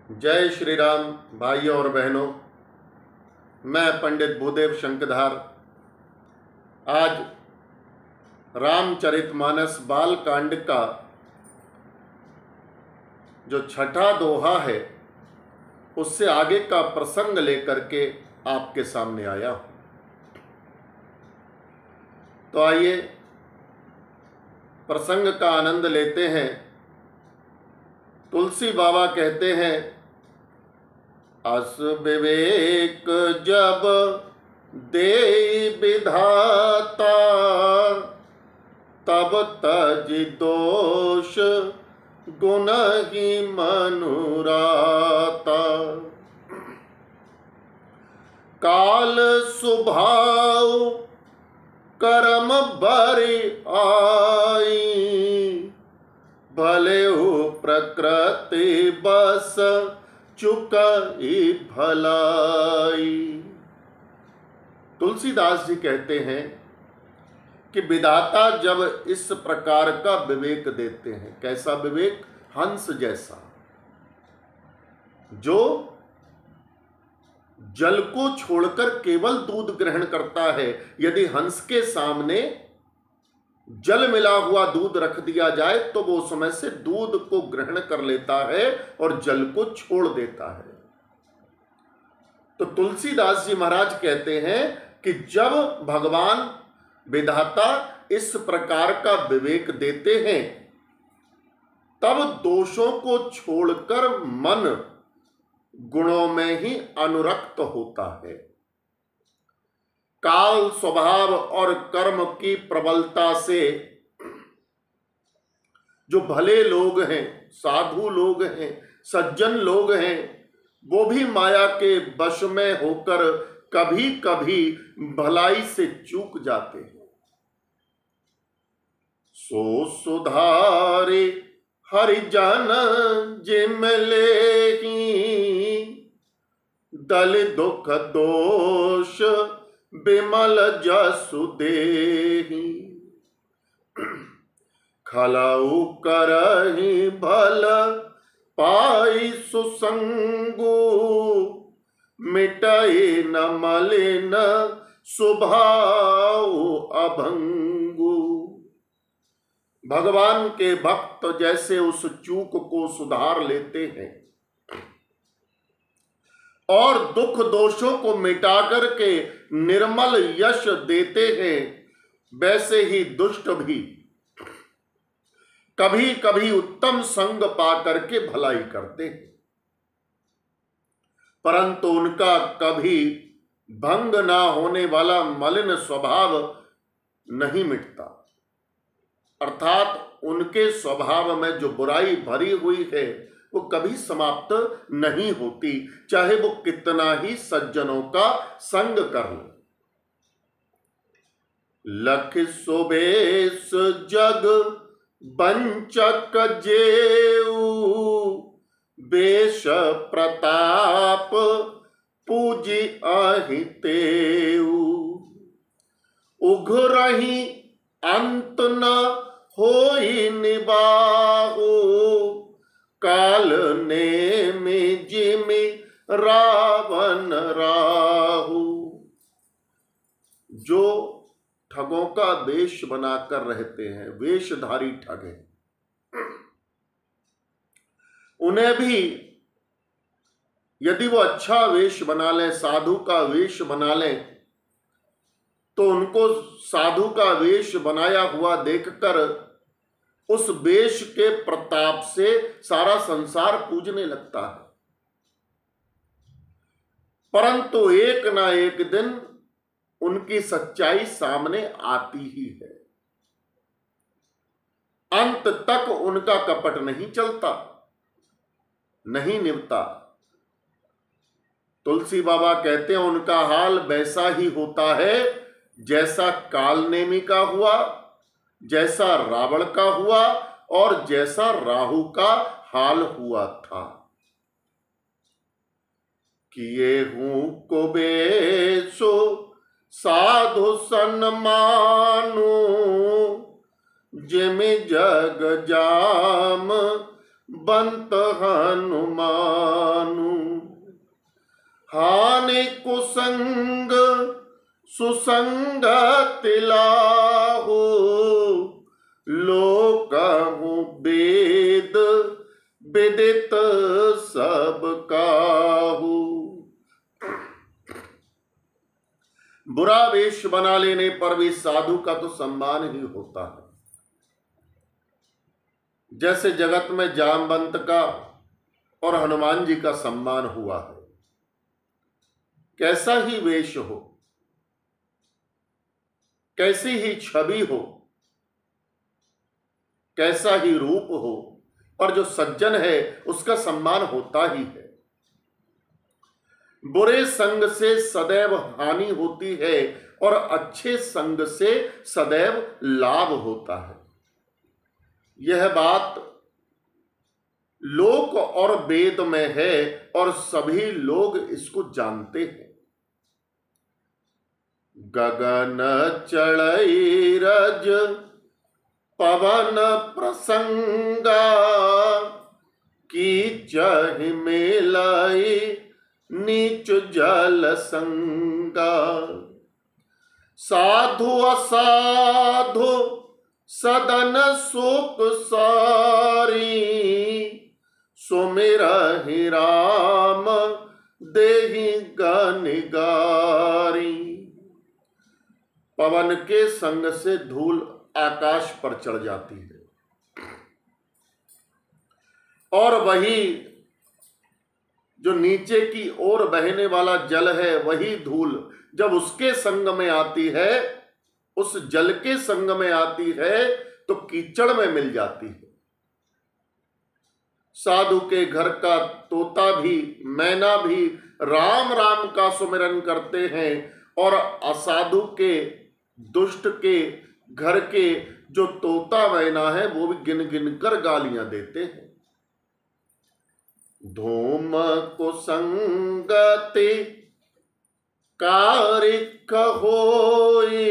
जय श्री राम भाइयों और बहनों। मैं पंडित भूदेव शंकधार आज रामचरितमानस बाल कांड का जो छठा दोहा है उससे आगे का प्रसंग लेकर के आपके सामने आया हूं। तो आइए प्रसंग का आनंद लेते हैं। तुलसी बाबा कहते हैं, अस विवेक जब दे विधाता तब तज दोष गुण ही मनुराता। काल स्वभाव कर्म बरि आई भले हो प्रकृति बस चुकई भलाई। तुलसीदास जी कहते हैं कि विधाता जब इस प्रकार का विवेक देते हैं, कैसा विवेक? हंस जैसा, जो जल को छोड़कर केवल दूध ग्रहण करता है। यदि हंस के सामने जल मिला हुआ दूध रख दिया जाए तो वो उस समय से दूध को ग्रहण कर लेता है और जल को छोड़ देता है। तो तुलसीदास जी महाराज कहते हैं कि जब भगवान विधाता इस प्रकार का विवेक देते हैं तब दोषों को छोड़कर मन गुणों में ही अनुरक्त होता है। काल स्वभाव और कर्म की प्रबलता से जो भले लोग हैं, साधु लोग हैं, सज्जन लोग हैं, वो भी माया के वश में होकर कभी कभी भलाई से चूक जाते हैं। सो सुधारे हरिजन जिम लेही दल दुख दोष बिमल जसु देहि। खलाउ करहि भल पाई सुसंगु मिटई न मलिन स्वभाव अभंगु। भगवान के भक्त जैसे उस चूक को सुधार लेते हैं और दुख दोषों को मिटाकर के निर्मल यश देते हैं, वैसे ही दुष्ट भी कभी कभी उत्तम संग पाकर के भलाई करते हैं, परंतु उनका कभी भंग ना होने वाला मलिन स्वभाव नहीं मिटता। अर्थात उनके स्वभाव में जो बुराई भरी हुई है वो कभी समाप्त नहीं होती, चाहे वो कितना ही सज्जनों का संग कर लो। लख सुबेश जग बंचक जेऊ बेश प्रताप पूजी अहितेऊ। उघरहि अंत न होई निबाहु काल ने में जिमि रावण राहु। जो ठगों का वेश बनाकर रहते हैं, वेशधारी ठग हैं, उन्हें भी यदि वो अच्छा वेश बना लें, साधु का वेश बना लें, तो उनको साधु का वेश बनाया हुआ देखकर उस वेश के प्रताप से सारा संसार पूजने लगता है। परंतु एक ना एक दिन उनकी सच्चाई सामने आती ही है। अंत तक उनका कपट नहीं चलता, नहीं निभता। तुलसी बाबा कहते हैं उनका हाल वैसा ही होता है जैसा कालनेमी का हुआ, जैसा रावण का हुआ और जैसा राहु का हाल हुआ था। किए हूं को बेसो साधु सन्मानु जिमि जग जाम बंत हनुमानु। हानि कुसंग सुसंगति लाहु, लोकहु वेद विदित सब काहू। बुरा वेश बना लेने पर भी साधु का तो सम्मान ही होता है। जैसे जगत में जामवंत का और हनुमान जी का सम्मान हुआ है। कैसा ही वेश हो, कैसी ही छवि हो, कैसा ही रूप हो, और जो सज्जन है उसका सम्मान होता ही है। बुरे संग से सदैव हानि होती है और अच्छे संग से सदैव लाभ होता है। यह बात लोक और वेद में है और सभी लोग इसको जानते हैं। गगन चढ़ई रज पवन प्रसंगा, कीचह मेलाई नीच जल संगा। साधु असाधु सदन शोक सारी, सुमिरहि राम देहि गनिगारी। पवन के संग से धूल आकाश पर चढ़ जाती है और वही जो नीचे की ओर बहने वाला जल है, वही धूल जब उसके संग में आती है, उस जल के संग में आती है तो कीचड़ में मिल जाती है। साधु के घर का तोता भी, मैना भी राम राम का सुमिरन करते हैं और असाधु के, दुष्ट के घर के जो तोता मैना है वो भी गिन गिन कर गालियां देते हैं। धूम को संगति कारिक होई,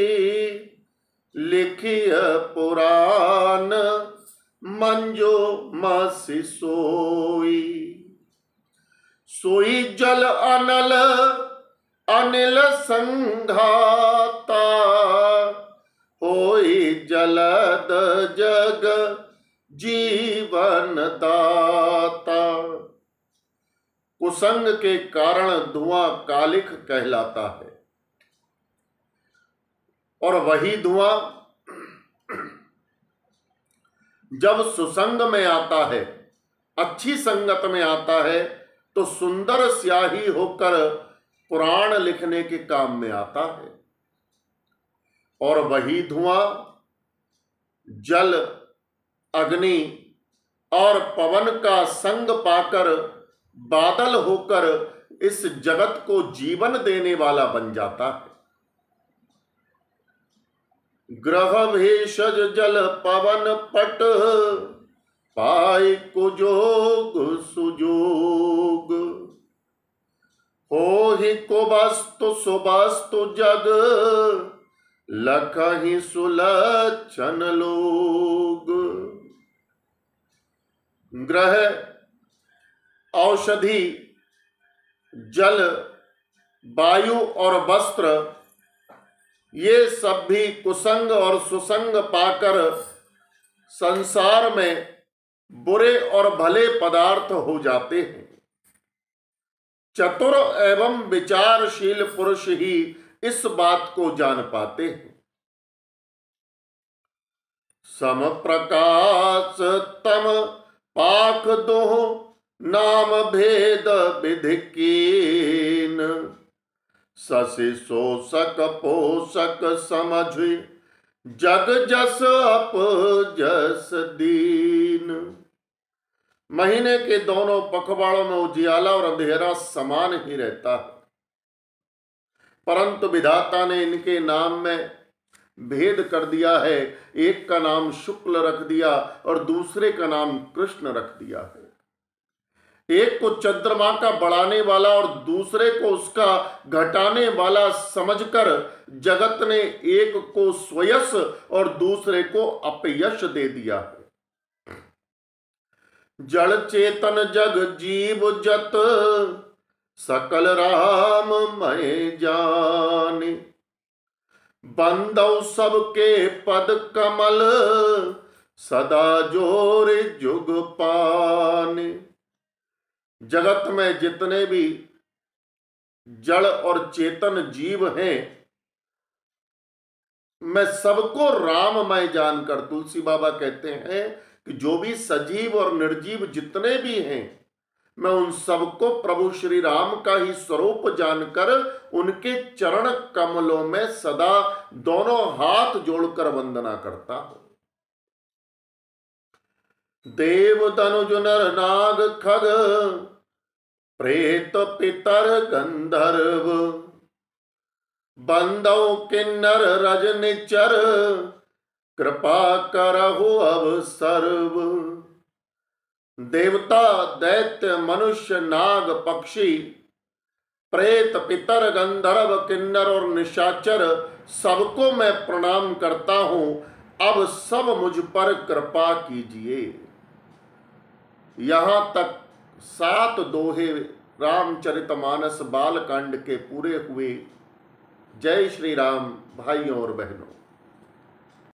लिखिय पुराण मंजो मासी सोई। सोई जल अनल अनिल संघाता, होई जलद जग जीवन दाता। कुसंग के कारण धुआं कालिख कहलाता है और वही धुआं जब सुसंग में आता है, अच्छी संगत में आता है तो सुंदर स्याही होकर पुराण लिखने के काम में आता है। और वही धुआं जल, अग्नि और पवन का संग पाकर बादल होकर इस जगत को जीवन देने वाला बन जाता है। ग्रह भेषज जल पवन पट, पाई कुजोग सुजोग। हो ही को वस्तु सुवस्तु जग, लखहि सुलक्षण लोग। ग्रह, औषधि, जल, वायु और वस्त्र, ये सब भी कुसंग और सुसंग पाकर संसार में बुरे और भले पदार्थ हो जाते हैं। चतुर एवं विचारशील पुरुष ही इस बात को जान पाते हैं। सम प्रकाश तम पाख दो, नाम भेद विधि कीन। शशि शोषक पोषक समझ, जग जस अप जस दीन। महीने के दोनों पखवाड़ों में उजियाला और अंधेरा समान ही रहता है, परंतु विधाता ने इनके नाम में भेद कर दिया है। एक का नाम शुक्ल रख दिया और दूसरे का नाम कृष्ण रख दिया है। एक को चंद्रमा का बढ़ाने वाला और दूसरे को उसका घटाने वाला समझकर जगत ने एक को स्वयश और दूसरे को अपयश दे दिया है। जड़ चेतन जग जीव जत, सकल राम मैं जाने। बंदौ सबके पद कमल, सदा जोर जुग पाने। जगत में जितने भी जड़ और चेतन जीव हैं, मैं सबको राममय जानकर, तुलसी बाबा कहते हैं कि जो भी सजीव और निर्जीव जितने भी हैं, मैं उन सबको प्रभु श्री राम का ही स्वरूप जानकर उनके चरण कमलों में सदा दोनों हाथ जोड़कर वंदना करता हूं। देव तनुज नर नाग खग, प्रेत पितर गंधर्व, बंदौ किन्नर रजनिचर, कृपा करहु अब सर्व। देवता दैत्य मनुष्य नाग पक्षी, प्रेत पितर गंधर्व किन्नर और निशाचर, सबको मैं प्रणाम करता हूं। अब सब मुझ पर कृपा कीजिए। यहां तक 7 दोहे रामचरितमानस बालकांड के पूरे हुए। जय श्री राम भाइयों और बहनों।